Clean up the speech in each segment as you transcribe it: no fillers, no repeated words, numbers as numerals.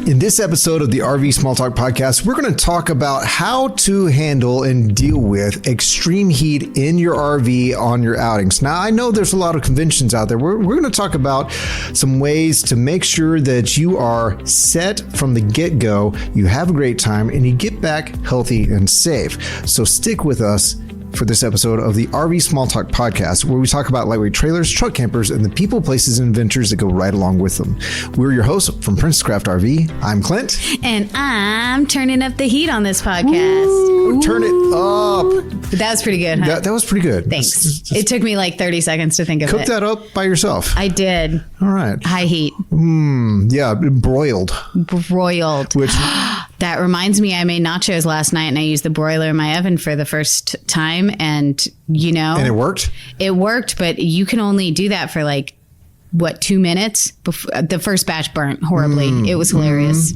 In this episode of the RV Small Talk podcast, we're going to talk about how to handle and deal with extreme heat in your RV on your outings. Now, I know there's a lot of conventions out there. We're going to talk about some ways to make sure that you are set from the get-go, you have a great time, and you get back healthy and safe. So stick with us for this episode of the RV Small Talk podcast, where we talk about lightweight trailers, truck campers, and the people, places, and adventures that go right along with them. We're your hosts from Princess Craft RV. I'm Clint. And I'm turning up the heat on this podcast. Ooh. Turn it up. That was pretty good, huh? That was pretty good. Thanks. It took me like 30 seconds to think of it. Cook that up by yourself. I did. All right. High heat. Yeah, broiled. Which... That reminds me, I made nachos last night and I used the broiler in my oven for the first time. And, you know. And it worked? It worked, but you can only do that for 2 minutes? The first batch burnt horribly. It was hilarious.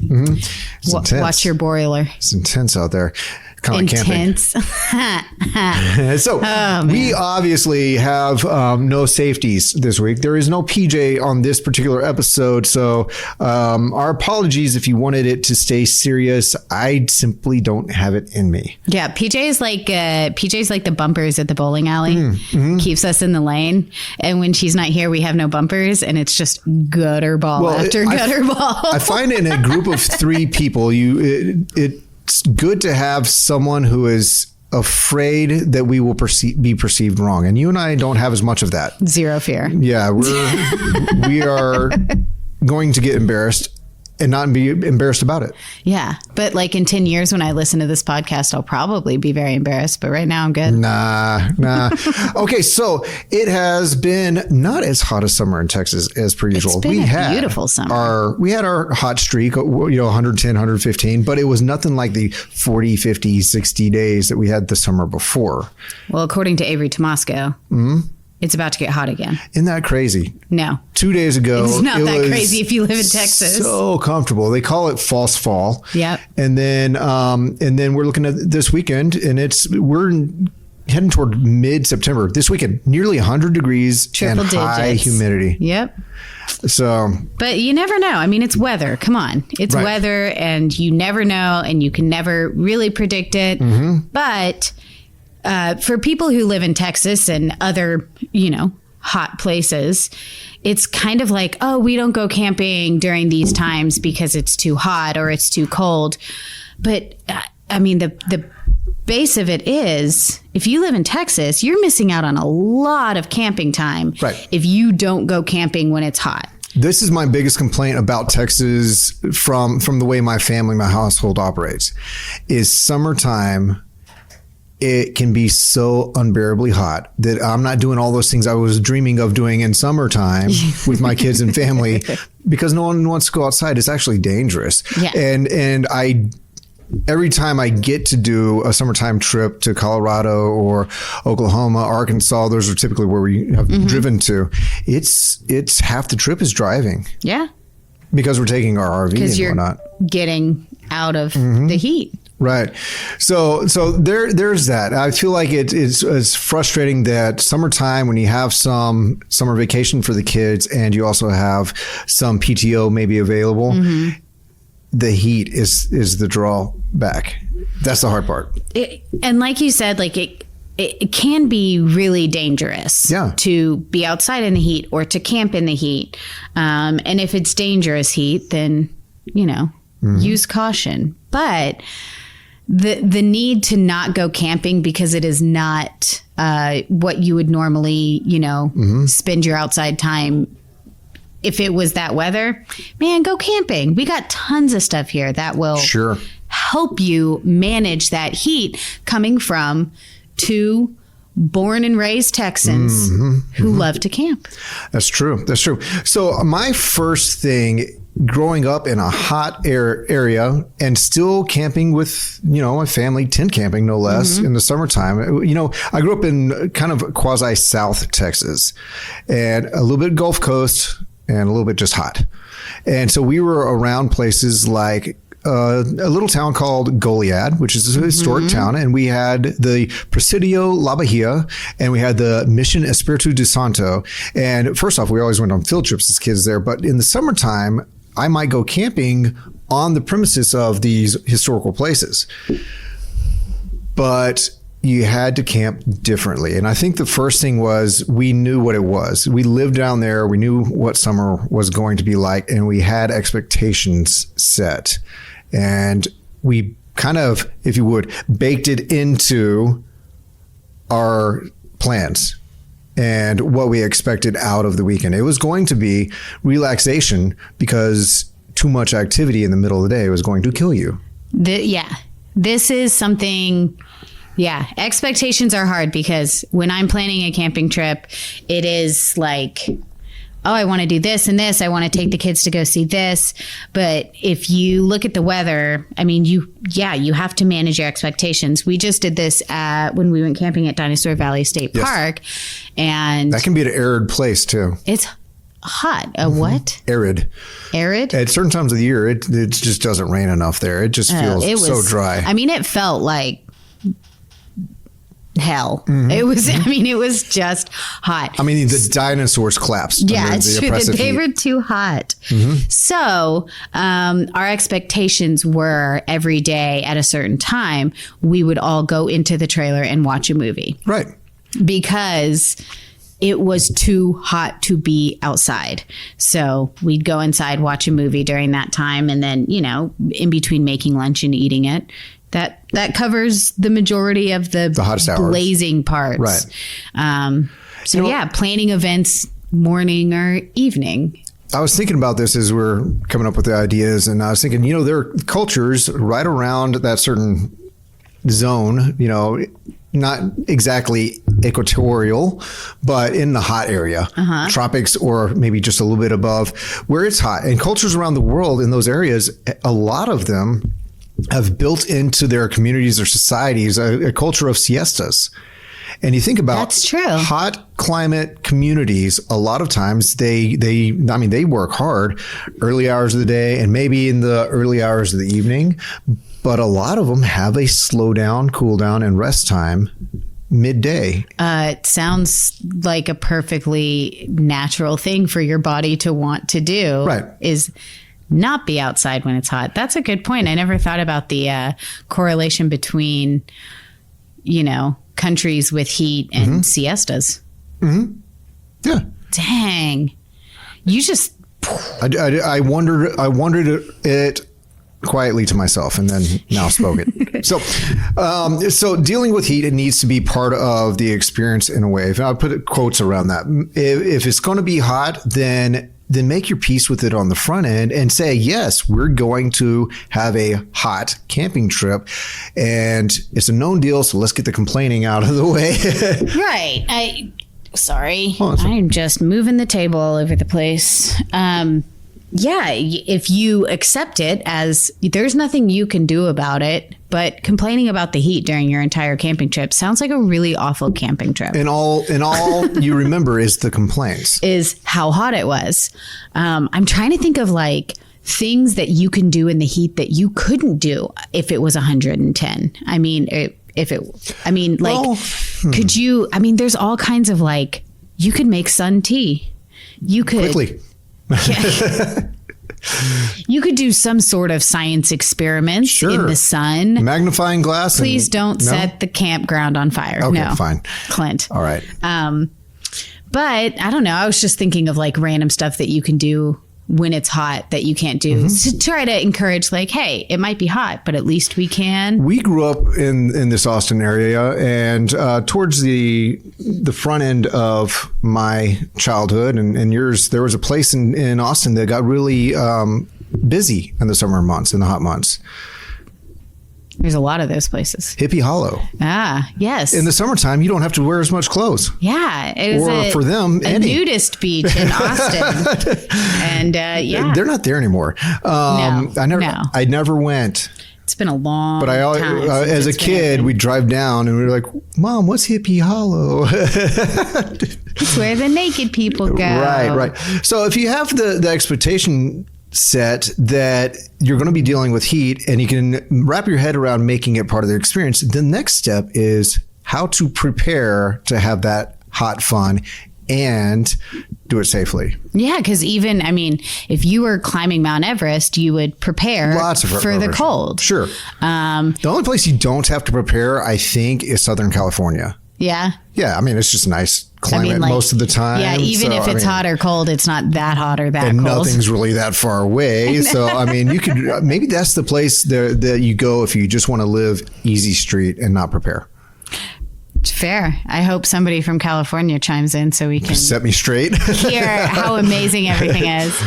Watch your broiler. It's intense out there. Kind of intense. So we obviously have no safeties this week. There is no PJ on this particular episode. So our apologies if you wanted it to stay serious. I simply don't have it in me. Yeah, PJ's like the bumpers at the bowling alley. Keeps us in the lane. And when she's not here, we have no bumpers, and it's just gutter ball after gutter ball. I find in a group of three people, it's good to have someone who is afraid that we will be perceived wrong. And you and I don't have as much of that. Zero fear. Yeah, we are going to get embarrassed and not be embarrassed about it. Yeah. But in 10 years when I listen to this podcast, I'll probably be very embarrassed. But right now I'm good. Nah. Okay, so it has been not as hot a summer in Texas as per usual. It's been a beautiful summer. We had our hot streak, 110, 115, but it was nothing like the 40, 50, 60 days that we had the summer before. Well, according to Avery Tomasco, it's about to get hot again. Isn't that crazy? No. 2 days ago, it's not that crazy if you live in Texas. So comfortable. They call it false fall. Yep. And then we're looking at this weekend, and we're heading toward mid-September. This weekend, nearly 100 degrees Triple and digits. High humidity. Yep. So, but you never know. I mean, it's weather. Come on. It's right. Weather, and you never know, and you can never really predict it. But for people who live in Texas and other, hot places, it's kind of like, oh, we don't go camping during these times because it's too hot or it's too cold. But I mean, the base of it is, if you live in Texas, you're missing out on a lot of camping time. Right. If you don't go camping when it's hot. This is my biggest complaint about Texas from the way my household operates, is summertime. It can be so unbearably hot that I'm not doing all those things I was dreaming of doing in summertime with my kids and family, because no one wants to go outside. It's actually dangerous. Yeah. And every time I get to do a summertime trip to Colorado or Oklahoma, Arkansas, those are typically where we have driven to. It's half the trip is driving. Yeah. Because we're taking our RV and whatnot. Getting out of the heat. Right. So there's that. I feel like it's frustrating that summertime, when you have some summer vacation for the kids and you also have some PTO maybe available, the heat is the drawback. That's the hard part. And like you said, it can be really dangerous to be outside in the heat or to camp in the heat. And if it's dangerous heat, then, use caution. But the need to not go camping because it is not what you would normally, spend your outside time. If it was that weather, man, go camping. We got tons of stuff here that will help you manage that heat coming from two born and raised Texans who love to camp. That's true. So my first thing, growing up in a hot area and still camping with, my family, tent camping, no less, in the summertime. I grew up in kind of quasi South Texas, and a little bit Gulf Coast and a little bit just hot. And so we were around places like a little town called Goliad, which is a historic town. And we had the Presidio La Bahia, and we had the Mission Espiritu de Santo. And first off, we always went on field trips as kids there. But in the summertime, I might go camping on the premises of these historical places. But you had to camp differently. And I think the first thing was we knew what it was. We lived down there. We knew what summer was going to be like, and we had expectations set. And we kind of, if you would, baked it into our plans and what we expected out of the weekend. It was going to be relaxation because too much activity in the middle of the day was going to kill you. This is something... Yeah, expectations are hard because when I'm planning a camping trip, it is like, oh, I want to do this and this. I want to take the kids to go see this. But if you look at the weather, I mean, you have to manage your expectations. We just did this when we went camping at Dinosaur Valley State Park. And that can be an arid place too. It's hot. What? Arid. At certain times of the year, it just doesn't rain enough there. It just feels so dry. I mean, it felt like hell. It was just hot. I mean, the dinosaurs collapsed. Yeah, it's true that they were too hot. So our expectations were every day at a certain time, we would all go into the trailer and watch a movie. Right. Because it was too hot to be outside. So we'd go inside, watch a movie during that time. And then, in between making lunch and eating it, that covers the majority of the hottest blazing parts. Right. Planning events morning or evening. I was thinking about this as we're coming up with the ideas, and I was thinking, there are cultures right around that certain zone, not exactly equatorial, but in the hot area, tropics, or maybe just a little bit above where it's hot. And cultures around the world in those areas, a lot of them have built into their communities or societies a culture of siestas. And you think about that's true. Hot climate communities, a lot of times they work hard early hours of the day and maybe in the early hours of the evening, but a lot of them have a slow down, cool down, and rest time midday. It sounds like a perfectly natural thing for your body to want to do. Right. Is not be outside when it's hot. That's a good point. I never thought about the correlation between, countries with heat and siestas. Yeah. Dang. You just... I wondered it quietly to myself and then now spoke it. So dealing with heat, it needs to be part of the experience in a way. If I put quotes around that, if it's going to be hot, then make your peace with it on the front end and say, yes, we're going to have a hot camping trip and it's a known deal. So let's get the complaining out of the way. Right. Sorry. I'm just moving the table all over the place. If you accept it as there's nothing you can do about it, but complaining about the heat during your entire camping trip sounds like a really awful camping trip. And all you remember is the complaints. Is how hot it was. I'm trying to think of things that you can do in the heat that you couldn't do if it was 110. Could you, there's all kinds of you could make sun tea. You could quickly. You could do some sort of science experiments in the sun. Magnifying glass. Please don't set the campground on fire. Okay, no, fine. Clint. All right. But I don't know. I was just thinking of random stuff that you can do when it's hot that you can't do to try to encourage hey, it might be hot, but at least we can. We grew up in this Austin area, and towards the front end of my childhood and yours, there was a place in Austin that got really busy in the summer months, in the hot months. There's a lot of those places. Hippie Hollow. Ah, yes. In the summertime, you don't have to wear as much clothes. Yeah. It was for them, a nudist beach in Austin. And they're not there anymore. I never went. It's been a long time. But as a kid, we'd drive down and we were like, Mom, what's Hippie Hollow? It's where the naked people go. Right. So if you have the expectation set that you're going to be dealing with heat and you can wrap your head around making it part of the experience, the next step is how to prepare to have that hot fun and do it safely. Yeah, because even, I mean, if you were climbing Mount Everest, you would prepare for the cold. Sure. The only place you don't have to prepare, I think, is Southern California. Yeah. Yeah, I mean, it's just a nice climate most of the time. Yeah, even if it's hot or cold, it's not that hot or that cold. And nothing's really that far away. So, I mean, you could, maybe that's the place that you go if you just want to live easy street and not prepare. Fair. I hope somebody from California chimes in so we can set me straight. Hear how amazing everything is.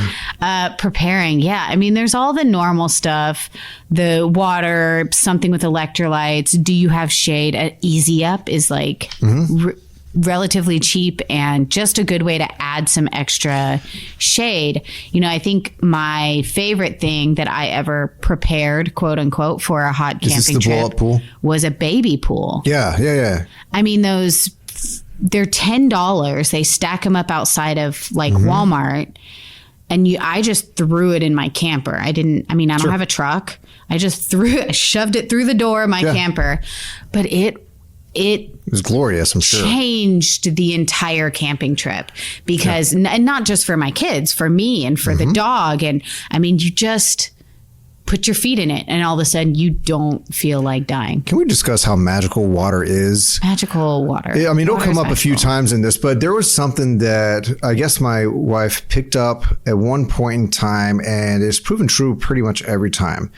Preparing. Yeah. I mean, there's all the normal stuff, the water, something with electrolytes. Do you have shade? Easy Up is like relatively cheap and just a good way to add some extra shade. You know, I think my favorite thing that I ever prepared, quote unquote, for a hot camping trip was a baby pool. Yeah. I mean, they're $10. They stack them up outside of like Walmart. And I just threw it in my camper. I don't have a truck. I just shoved it through the door of my camper. But it was glorious, I'm sure. Changed the entire camping trip because, and not just for my kids, for me and for the dog. And I mean, you just put your feet in it and all of a sudden you don't feel like dying. Can we discuss how magical water is? Magical water. I mean, it'll come up a few times in this, but there was something that I guess my wife picked up at one point in time, and it's proven true pretty much every time.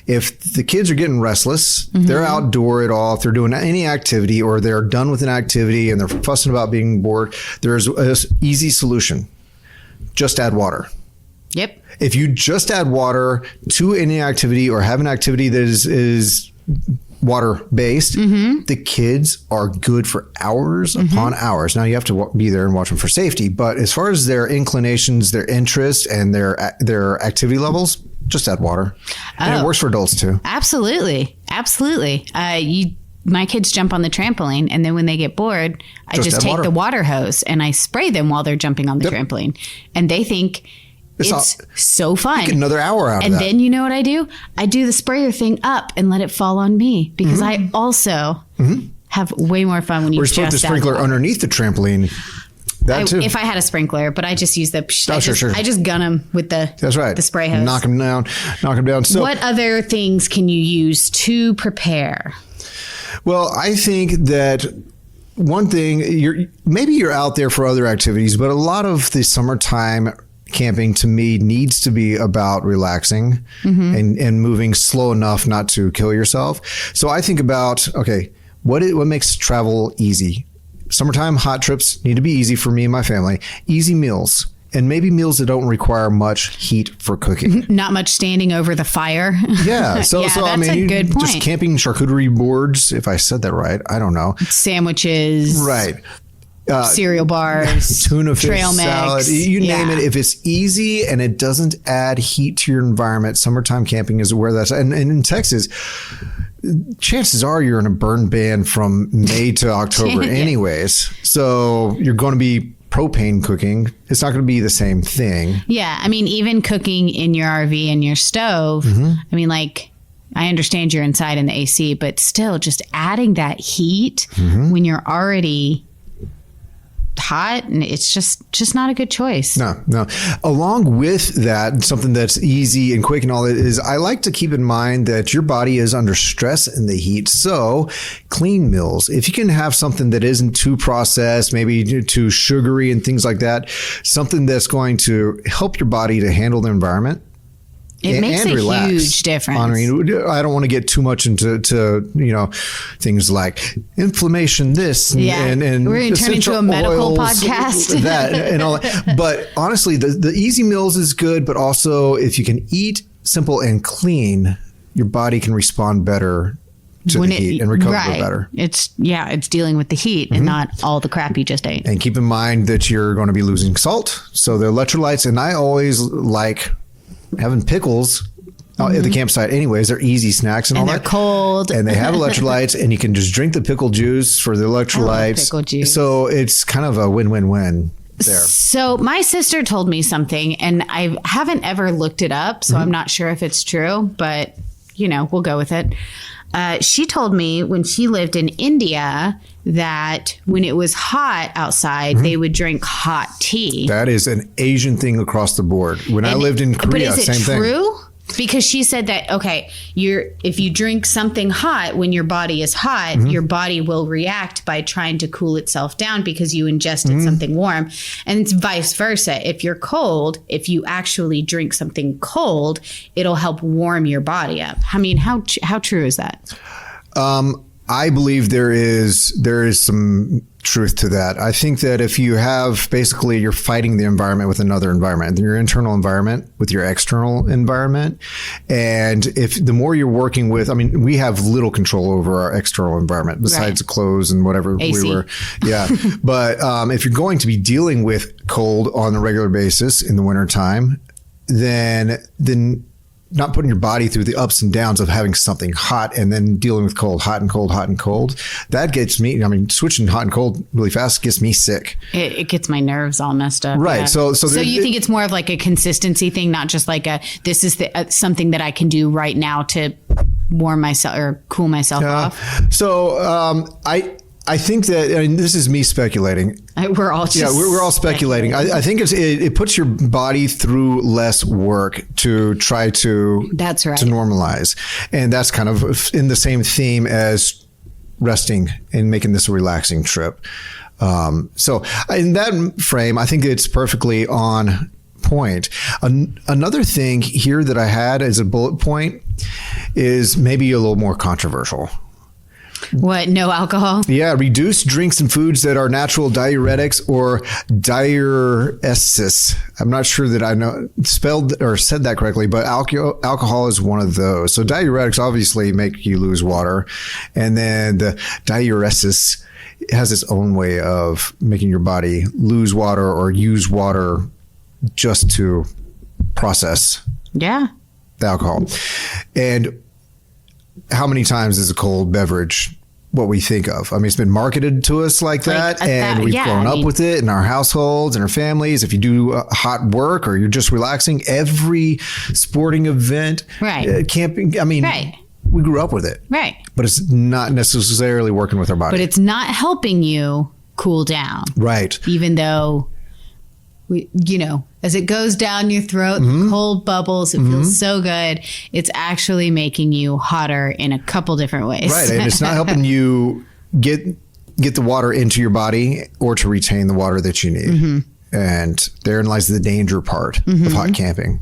If the kids are getting restless, they're outdoor at all, if they're doing any activity or they're done with an activity and they're fussing about being bored, there's an easy solution. Just add water. Yep. If you just add water to any activity or have an activity that is water based, the kids are good for hours upon hours. Now you have to be there and watch them for safety, but as far as their inclinations, their interests, and their activity levels, just add water. And it works for adults too. Absolutely. My kids jump on the trampoline, and then when they get bored, I just take the water hose and I spray them while they're jumping on the trampoline, and they think it's so fun. Get another hour out of that. And then you know what I do? I do the sprayer thing up and let it fall on me because I also have way more fun when you just put the sprinkler underneath the trampoline. If I had a sprinkler, but I just use I just gun them with the spray hose. Knock them down. So, what other things can you use to prepare? Well, I think that one thing, you're out there for other activities, but a lot of the summertime camping to me needs to be about relaxing and moving slow enough not to kill yourself. So I think about, what makes travel easy? Summertime hot trips need to be easy for me and my family. Easy meals. And maybe meals that don't require much heat for cooking. Not much standing over the fire. Yeah. So that's a good point. Just camping charcuterie boards, if I said that right. I don't know. Sandwiches. Right. Cereal bars. Tuna fish trail salad. mix. You name it. If it's easy and it doesn't add heat to your environment, summertime camping is where that's. And in Texas, chances are you're in a burn ban from May to October anyways. So you're going to be propane cooking. It's not going to be the same thing. Yeah. I mean, even cooking in your RV and your stove, I mean, like, I understand you're inside in the AC, but still just adding that heat when you're already hot, and it's just not a good choice. No. Along with that, something that's easy and quick and all that is, I like to keep in mind that your body is under stress in the heat. So clean meals. If you can have something that isn't too processed, maybe too sugary and things like that, something that's going to help your body to handle the environment. It makes a huge difference. I mean, I don't want to get too much into things like inflammation, and we're going to turn into a medical podcast. That and all that. But honestly, the easy meals is good, but also if you can eat simple and clean, your body can respond better to the heat and recover better. It's dealing with the heat and not all the crap you just ate. And keep in mind that you're going to be losing salt, so the electrolytes. And I always like having pickles at the campsite anyways. They're easy snacks and all that. And they're cold. And they have electrolytes, and you can just drink the pickle juice for the electrolytes. Pickle juice. So it's kind of a win-win-win there. So my sister told me something, and I haven't ever looked it up, so I'm not sure if it's true, but we'll go with it. she told me when she lived in India that when it was hot outside, they would drink hot tea. That is an Asian thing across the board. When I lived in Korea, but is it same true? thing. Because she said that, okay, if you drink something hot when your body is hot, your body will react by trying to cool itself down because you ingested something warm. And it's vice versa. If you're cold, if you actually drink something cold, it'll help warm your body up. I mean, how true is that? I believe there is some truth to that. I think that if you have basically you're fighting the environment with another environment, your internal environment with your external environment. And if the more you're working with, I mean, we have little control over our external environment besides clothes and whatever AC. we were. Yeah. But if you're going to be dealing with cold on a regular basis in the wintertime, then not putting your body through the ups and downs of having something hot and then dealing with cold, hot and cold, hot and cold. That gets me, I mean, switching hot and cold really fast gets me sick. It gets my nerves all messed up. Right. Yeah. So you think it's more of like a consistency thing, not just like this is something that I can do right now to warm myself or cool myself off? So I think that, I mean, this is me speculating. We're all we're all speculating. I think it puts your body through less work to try to That's right. to normalize, and that's kind of in the same theme as resting and making this a relaxing trip. So in that frame, I think it's perfectly on point. Another thing here that I had as a bullet point is maybe a little more controversial. What? No alcohol? Yeah, reduce drinks and foods that are natural diuretics or diuresis. I'm not sure that I know spelled or said that correctly, but alcohol is one of those. So diuretics obviously make you lose water, and then the diuresis has its own way of making your body lose water or use water just to process the alcohol. And how many times is a cold beverage what we think of? I mean, it's been marketed to us like that, and we've grown up with it in our households and our families. If you do hot work or you're just relaxing, every sporting event, camping, I mean, we grew up with it. Right. But it's not necessarily working with our body. But it's not helping you cool down. Right. Even though, as it goes down your throat, cold bubbles, it feels so good. It's actually making you hotter in a couple different ways. Right. And it's not helping you get the water into your body or to retain the water that you need. And therein lies the danger part of hot camping.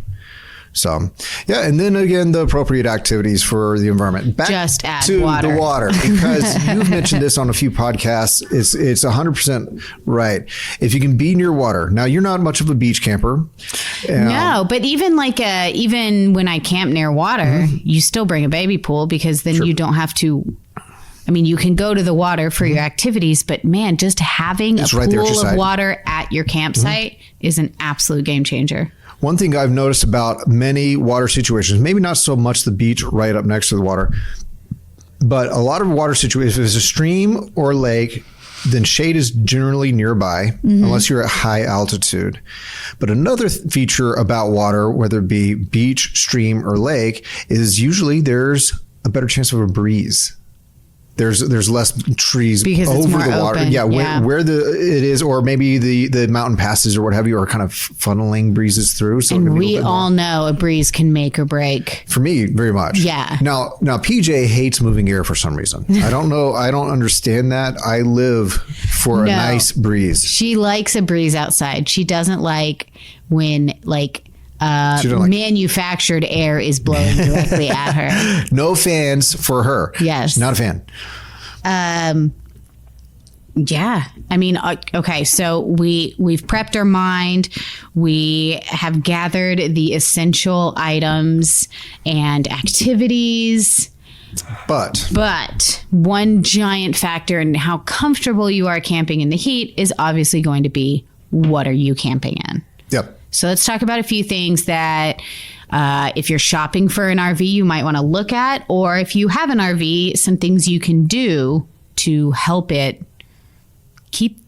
So, yeah. And then again, the appropriate activities for the environment. Back just add to water. the water, because you've mentioned this on a few podcasts. It's 100% right. If you can be near water. Now, you're not much of a beach camper. No, but even even when I camp near water, you still bring a baby pool, because then you don't have to. I mean, you can go to the water for your activities, but man, just having a pool of water at your campsite is an absolute game changer. One thing I've noticed about many water situations, maybe not so much the beach right up next to the water, but a lot of water situations, if it's a stream or lake, then shade is generally nearby, unless you're at high altitude. But another feature about water, whether it be beach, stream, or lake, is usually there's a better chance of a breeze. There's less trees because over the water. Open. Yeah, where it is, or maybe the mountain passes or what have you, are kind of funneling breezes through. So and we all know a breeze can make or break. For me, very much. Yeah. Now PJ hates moving air for some reason. I don't know. I don't understand that. I live for a nice breeze. She likes a breeze outside. She doesn't like when manufactured air is blowing directly at her. No fans for her. Yes. Not a fan. Yeah. I mean, okay. So we've prepped our mind. We have gathered the essential items and activities. But one giant factor in how comfortable you are camping in the heat is obviously going to be, what are you camping in? Yep. So let's talk about a few things that if you're shopping for an RV, you might want to look at, or if you have an RV, some things you can do to help it keep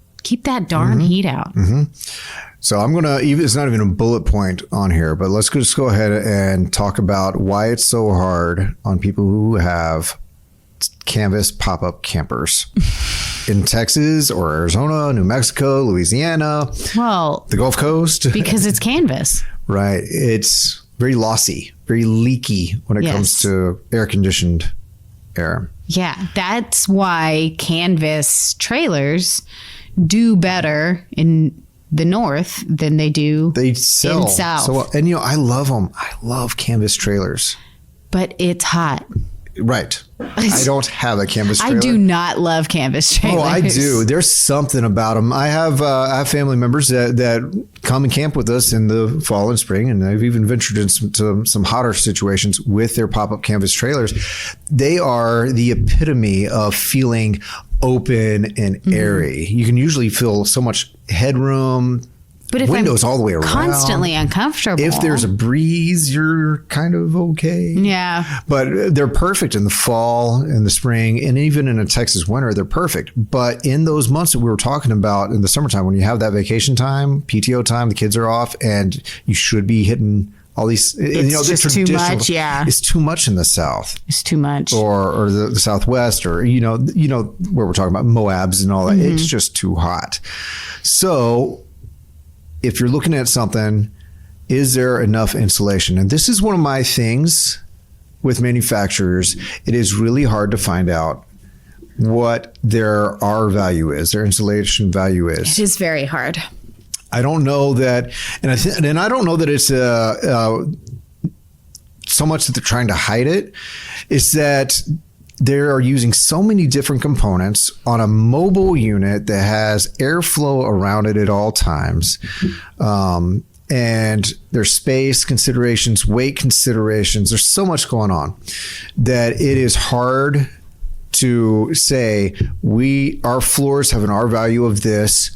that darn heat out. So I'm going to, it's not even a bullet point on here, but let's just go ahead and talk about why it's so hard on people who have canvas pop-up campers in Texas or Arizona, New Mexico, Louisiana, the Gulf Coast. Because it's canvas. Right. It's very lossy, very leaky when it comes to air-conditioned air. Yeah, that's why canvas trailers do better in the north than they do in south. So well. And I love them. I love canvas trailers. But it's hot. Right. I don't have a canvas trailer. I do not love canvas trailers. Oh, I do. There's something about them. I have family members that come and camp with us in the fall and spring, and they've even ventured into some hotter situations with their pop-up canvas trailers. They are the epitome of feeling open and airy. You can usually feel so much headroom. But if windows all the way around, constantly uncomfortable. If there's a breeze, you're kind of okay. Yeah. But they're perfect in the fall, in the spring, and even in a Texas winter, they're perfect. But in those months that we were talking about in the summertime, when you have that vacation time, PTO time, the kids are off, and you should be hitting all these. It's just too much. Yeah. It's too much in the South. It's too much. Or the Southwest, or where we're talking about Moabs and all that. Mm-hmm. It's just too hot. So if you're looking at something, is there enough insulation? And this is one of my things with manufacturers. It is really hard to find out what their R value is, their insulation value is. It is very hard. I don't know that, and I don't know that it's so much that they're trying to hide it. It's that they are using so many different components on a mobile unit that has airflow around it at all times. And there's space considerations, weight considerations. There's so much going on that it is hard to say our floors have an R value of this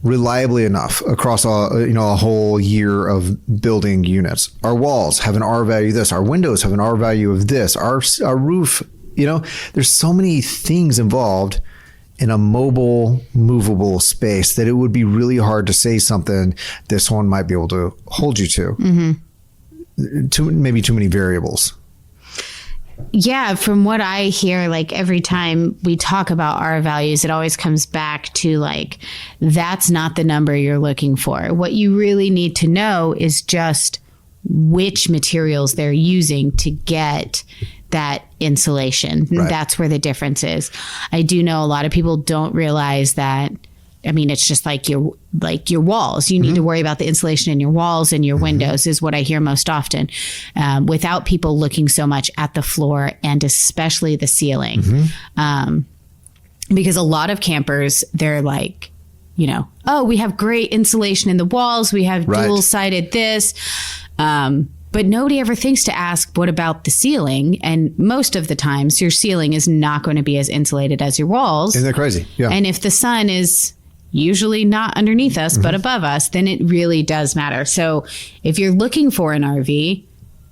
reliably enough across a whole year of building units. Our walls have an R value of this. Our windows have an R value of this. Our roof. There's so many things involved in a mobile, movable space that it would be really hard to say something this one might be able to hold you to. Mm-hmm. Maybe too many variables. Yeah, from what I hear, like every time we talk about R values, it always comes back to like, that's not the number you're looking for. What you really need to know is just which materials they're using to get that insulation. Right. That's where the difference is. I do know a lot of people don't realize that. I mean, it's just like your walls. You need to worry about the insulation in your walls and your windows is what I hear most often, without people looking so much at the floor and especially the ceiling. Because a lot of campers, they're like, oh, we have great insulation in the walls. We have dual-sided this. But nobody ever thinks to ask, what about the ceiling? And most of the times, your ceiling is not going to be as insulated as your walls. Isn't that crazy? Yeah. And if the sun is usually not underneath us, but above us, then it really does matter. So if you're looking for an RV,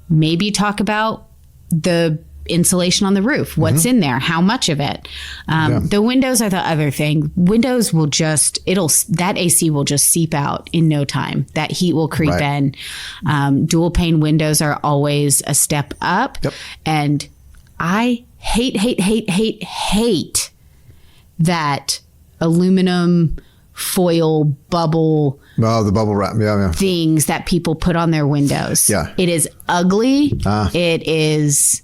maybe talk about the insulation on the roof. What's in there? How much of it? The windows are the other thing. Windows will that AC will just seep out in no time. That heat will creep in. Dual pane windows are always a step up. Yep. And I hate that aluminum foil bubble. Oh, the bubble wrap. Yeah. Things that people put on their windows. Yeah. It is ugly. It is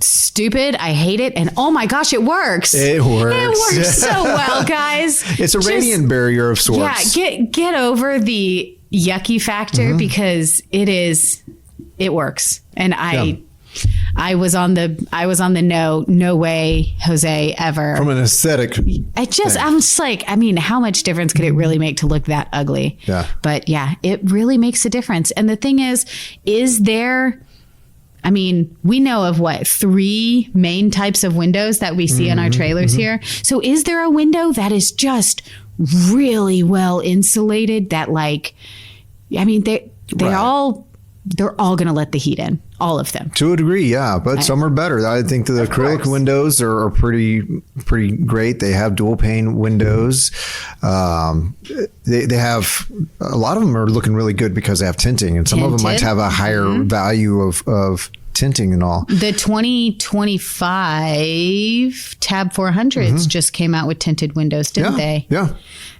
stupid. I hate it. And oh my gosh, it works. It works. It works so well, guys. It's a radiant barrier of sorts. Yeah, get over the yucky factor because it works. And I was on the no way, Jose, ever. From an aesthetic. I'm just like, I mean, how much difference could it really make to look that ugly? Yeah. But yeah, it really makes a difference. And the thing is there, I mean, we know of 3 main types of windows that we see in our trailers here. So is there a window that is just really well insulated that they're all going to let the heat in, all of them. To a degree, yeah, but some are better. I think the acrylic windows are pretty great. They have dual pane windows. They have, a lot of them are looking really good because they have tinting, and some of them might have a higher value of tinting and all. The 2025 Tab 400s just came out with tinted windows, didn't they? Yeah.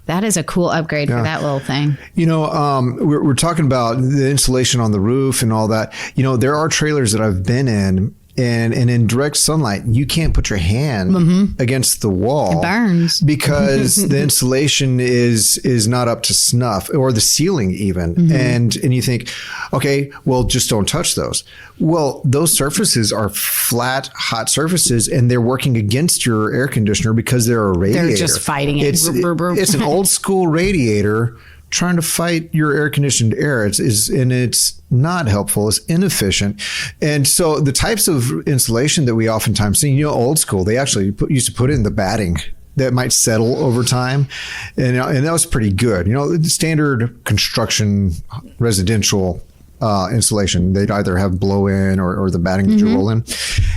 That is a cool upgrade for that little thing. We're talking about the insulation on the roof and all that. There are trailers that I've been in, and in direct sunlight, you can't put your hand against the wall. It burns. Because the insulation is not up to snuff, or the ceiling even. And you think, okay, well, just don't touch those. Well, those surfaces are flat, hot surfaces, and they're working against your air conditioner because they're a radiator. They're just fighting it. It's an old school radiator trying to fight your air conditioned air. It's not helpful. It's inefficient. And so the types of insulation that we oftentimes see, old school, they actually used to put in the batting that might settle over time. And that was pretty good. The standard construction residential insulation, they'd either have blow in or the batting that you roll in.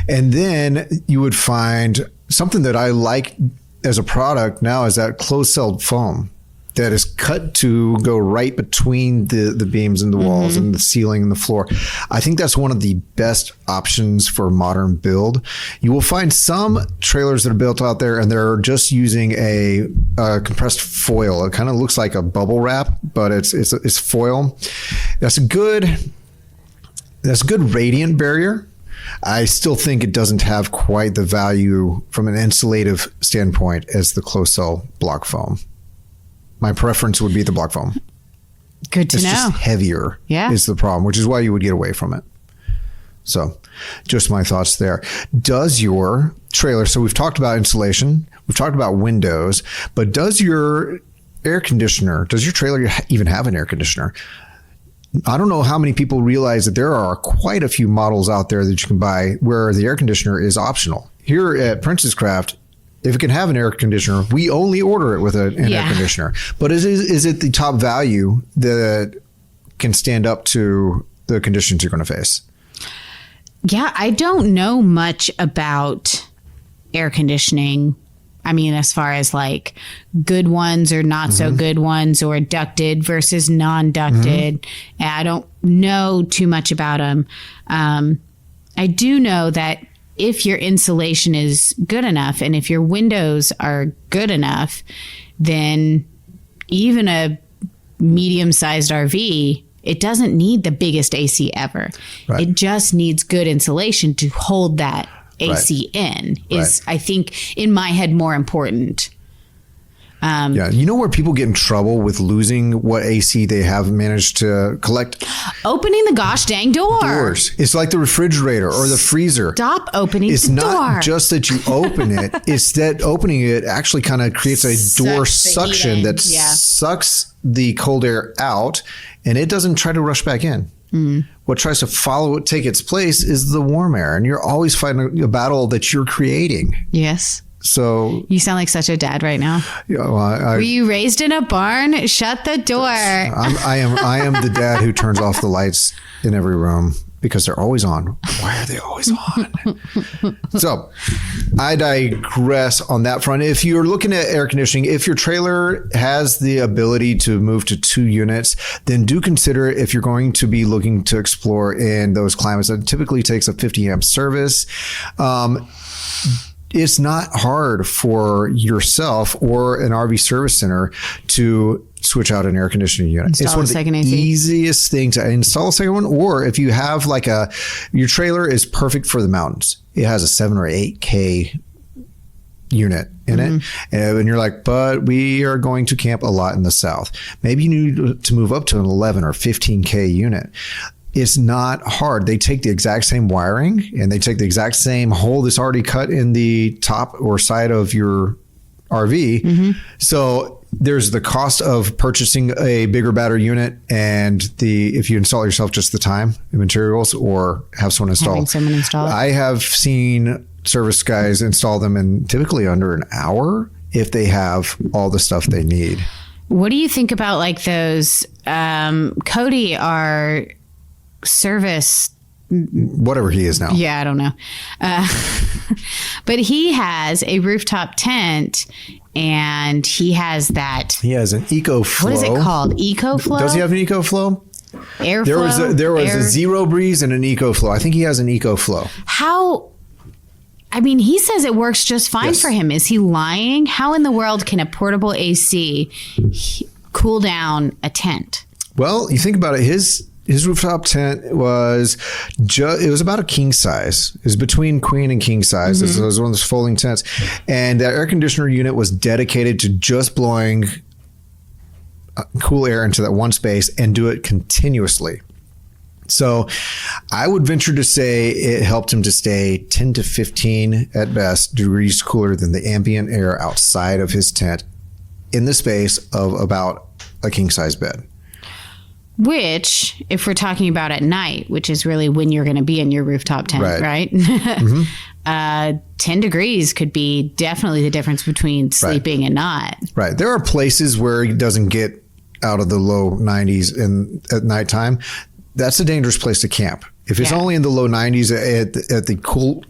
And then you would find something that I like as a product now is that closed cell foam that is cut to go right between the beams and the walls and the ceiling and the floor. I think that's one of the best options for modern build. You will find some trailers that are built out there and they're just using a compressed foil. It kind of looks like a bubble wrap, but it's foil. That's a good radiant barrier. I still think it doesn't have quite the value from an insulative standpoint as the closed cell block foam. My preference would be the block foam. Good to know. It's just heavier is the problem, which is why you would get away from it. So just my thoughts there. Does your trailer, so we've talked about insulation, we've talked about windows, but does your trailer even have an air conditioner? I don't know how many people realize that there are quite a few models out there that you can buy where the air conditioner is optional. Here at Princess Craft, if it can have an air conditioner, we only order it with an air conditioner. But is it the top value that can stand up to the conditions you're going to face? Yeah, I don't know much about air conditioning. I mean, as far as like good ones or not so good ones, or ducted versus non-ducted. I don't know too much about them. I do know that if your insulation is good enough and if your windows are good enough, then even a medium-sized RV, it doesn't need the biggest AC ever. Right. It just needs good insulation to hold that AC in is, I think, in my head, more important. Where people get in trouble with losing what AC they have managed to collect? Opening the gosh dang doors. It's like the refrigerator or the freezer. Stop opening the door. It's not just that you open it. It's that opening it actually kind of creates a door suction that sucks the cold air out, and it doesn't try to rush back in. What tries to take its place is the warm air, and you're always fighting a battle that you're creating. Yes. So you sound like such a dad right now. Were you raised in a barn? Shut the door. I am the dad who turns off the lights in every room because they're always on. Why are they always on? So I digress on that front. If you're looking at air conditioning, if your trailer has the ability to move to 2 units, then do consider it if you're going to be looking to explore in those climates. It typically takes a 50 amp service. It's not hard for yourself or an RV service center to switch out an air conditioning unit. It's one of the easiest things to install a second one. Or if you have your trailer is perfect for the mountains. It has a 7 or 8K unit in it. And you're like, but we are going to camp a lot in the South. Maybe you need to move up to an 11 or 15K unit. It's not hard. They take the exact same wiring and they take the exact same hole that's already cut in the top or side of your RV. So there's the cost of purchasing a bigger battery unit and if you install it yourself, just the time and materials, or have someone install. I have seen service guys install them in typically under an hour if they have all the stuff they need. What do you think about like those Cody, our service, whatever he is now. Yeah, I don't know. But he has a rooftop tent and he has an EcoFlow. What is it called? EcoFlow? Does he have an EcoFlow? Airflow. There was a zero breeze and an eco flow. I think he has an eco flow. How? I mean, he says it works just fine for him. Is he lying? How in the world can a portable AC cool down a tent? Well, you think about it. His rooftop tent was it was about a king size. It was between queen and king size. It was one of those folding tents, and that air conditioner unit was dedicated to just blowing cool air into that one space and do it continuously. So I would venture to say it helped him to stay 10 to 15 at best degrees cooler than the ambient air outside of his tent in the space of about a king size bed. Which, if we're talking about at night, which is really when you're going to be in your rooftop tent, right? 10 degrees could be definitely the difference between sleeping and not. Right. There are places where it doesn't get out of the low 90s at nighttime. That's a dangerous place to camp. If it's only in the low 90s at the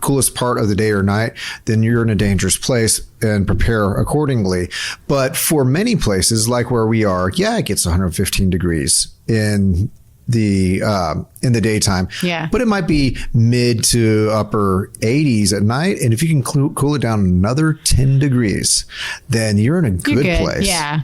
coolest part of the day or night, then you're in a dangerous place and prepare accordingly. But for many places, like where we are, it gets 115 degrees in the daytime. Yeah. But it might be mid to upper 80s at night. And if you can cool it down another 10 degrees, then you're in a good place. Yeah.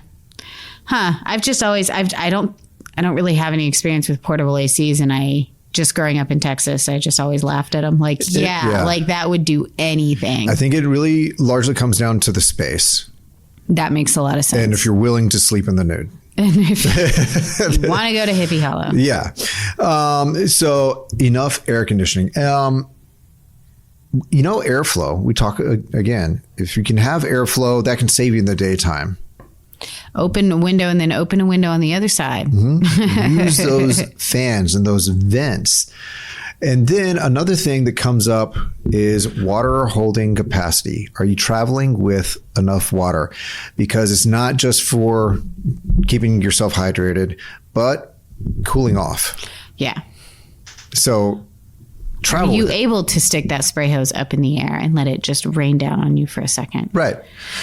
I've just always, I don't really have any experience with portable ACs, and just growing up in Texas, I just always laughed at them. Like, like that would do anything. I think it really largely comes down to the space. That makes a lot of sense. And if you're willing to sleep in the nude. And if you want to go to Hippie Hollow. Yeah. So enough air conditioning. Airflow, we talk again, if you can have airflow, that can save you in the daytime. Open a window and then open a window on the other side. Use those fans and those vents. And then another thing that comes up is water holding capacity. Are you traveling with enough water? Because it's not just for keeping yourself hydrated, but cooling off. Yeah. So travel. Are you able to stick that spray hose up in the air and let it just rain down on you for a second? Right.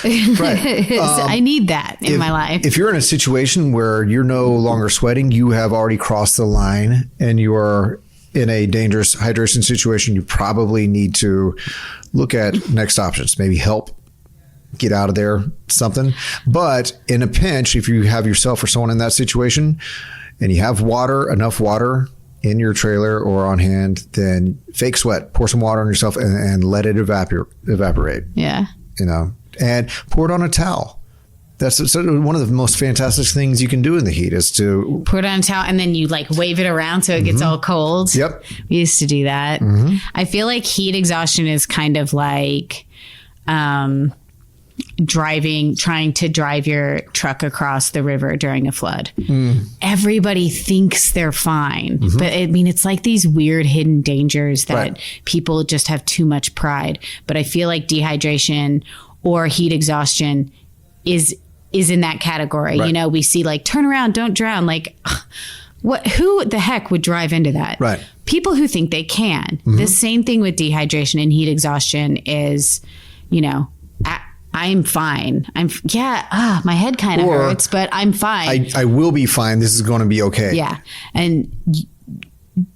I need that in my life. If you're in a situation where you're no longer sweating, you have already crossed the line and you are in a dangerous hydration situation, you probably need to look at next options, maybe help get out of there, something. But in a pinch, if you have yourself or someone in that situation and you have enough water in your trailer or on hand, then fake sweat, pour some water on yourself and let it evaporate. Yeah. And pour it on a towel. That's one of the most fantastic things you can do in the heat is to pour it on a towel and then you wave it around so it gets all cold. Yep. We used to do that. I feel like heat exhaustion is kind of like trying to drive your truck across the river during a flood. Everybody thinks they're fine, but it's like these weird hidden dangers that people just have too much pride. But I feel like dehydration or heat exhaustion is in that category. We see turn around, don't drown. Who the heck would drive into that? Right. People who think they can. The same thing with dehydration and heat exhaustion is, I'm fine. My head kind of hurts, but I'm fine. I will be fine. This is going to be okay. Yeah. And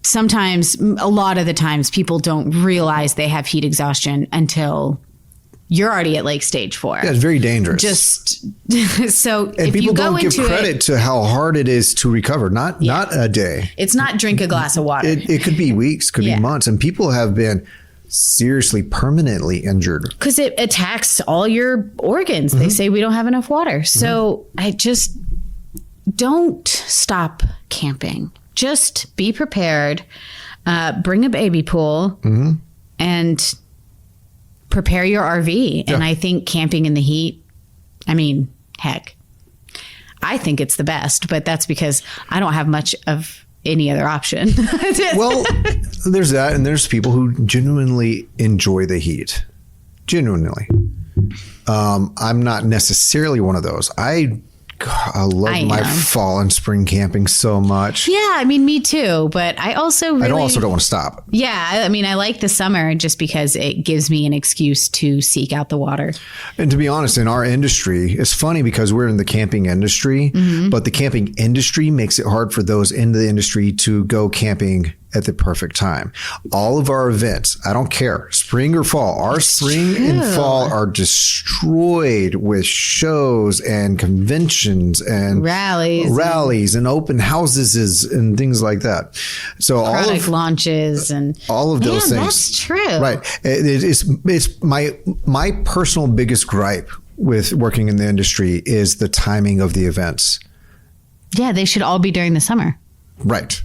sometimes, a lot of the times, people don't realize they have heat exhaustion until you're already at stage 4. Yeah, it's very dangerous. So and people don't give credit to how hard it is to recover. Not a day. It's not drink a glass of water. It could be weeks, could be months. And people have been seriously permanently injured because it attacks all your organs. They say we don't have enough water. So I just don't stop camping. Just be prepared. Bring a baby pool and prepare your RV. And I think camping in the heat, heck, I think it's the best, but that's because I don't have much of any other option. Well, there's that, and there's people who genuinely enjoy the heat. Genuinely. I'm not necessarily one of those. I God, I love my fall and spring camping so much. Yeah, I mean, me too. But I also don't want to stop. Yeah, I mean, I like the summer just because it gives me an excuse to seek out the water. And to be honest, in our industry, it's funny because we're in the camping industry, but the camping industry makes it hard for those in the industry to go camping at the perfect time. All of our events, I don't care, spring or fall, our spring and fall are destroyed with shows and conventions and rallies and open houses and things like that. So product launches and all of those things. That's true. Right. It's my personal biggest gripe with working in the industry is the timing of the events. Yeah, they should all be during the summer. Right.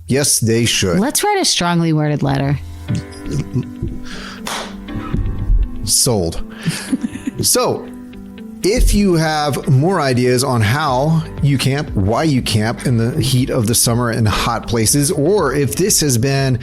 Yes, they should. Let's write a strongly worded letter. Sold. So, if you have more ideas on how you camp, why you camp in the heat of the summer in hot places, or if this has been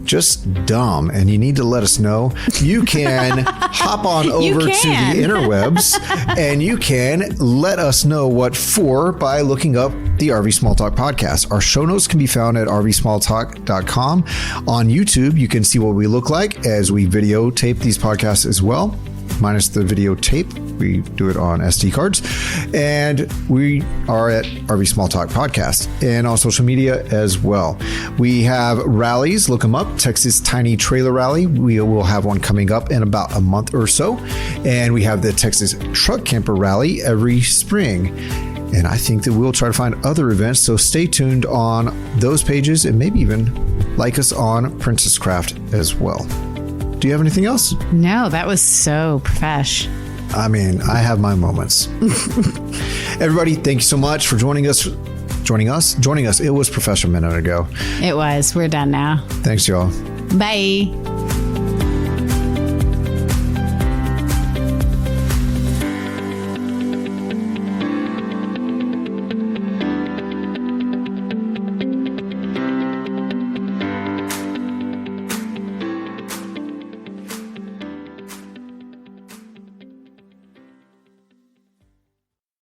just dumb and you need to let us know, you can hop on over to the interwebs and you can let us know what for by looking up the RV Small Talk podcast. Our show notes can be found at rvsmalltalk.com. On YouTube, you can see what we look like as we videotape these podcasts as well. Minus the videotape. We do it on SD cards. And we are at RV Small Talk Podcast and on social media as well. We have rallies. Look them up. Texas Tiny Trailer Rally. We will have one coming up in about a month or so. And we have the Texas Truck Camper Rally every spring. And I think that we'll try to find other events. So stay tuned on those pages and maybe even like us on Princess Craft as well. Do you have anything else? No, that was so profesh. I mean, I have my moments. Everybody, thank you so much for joining us. It was professional a minute ago. It was. We're done now. Thanks, y'all. Bye.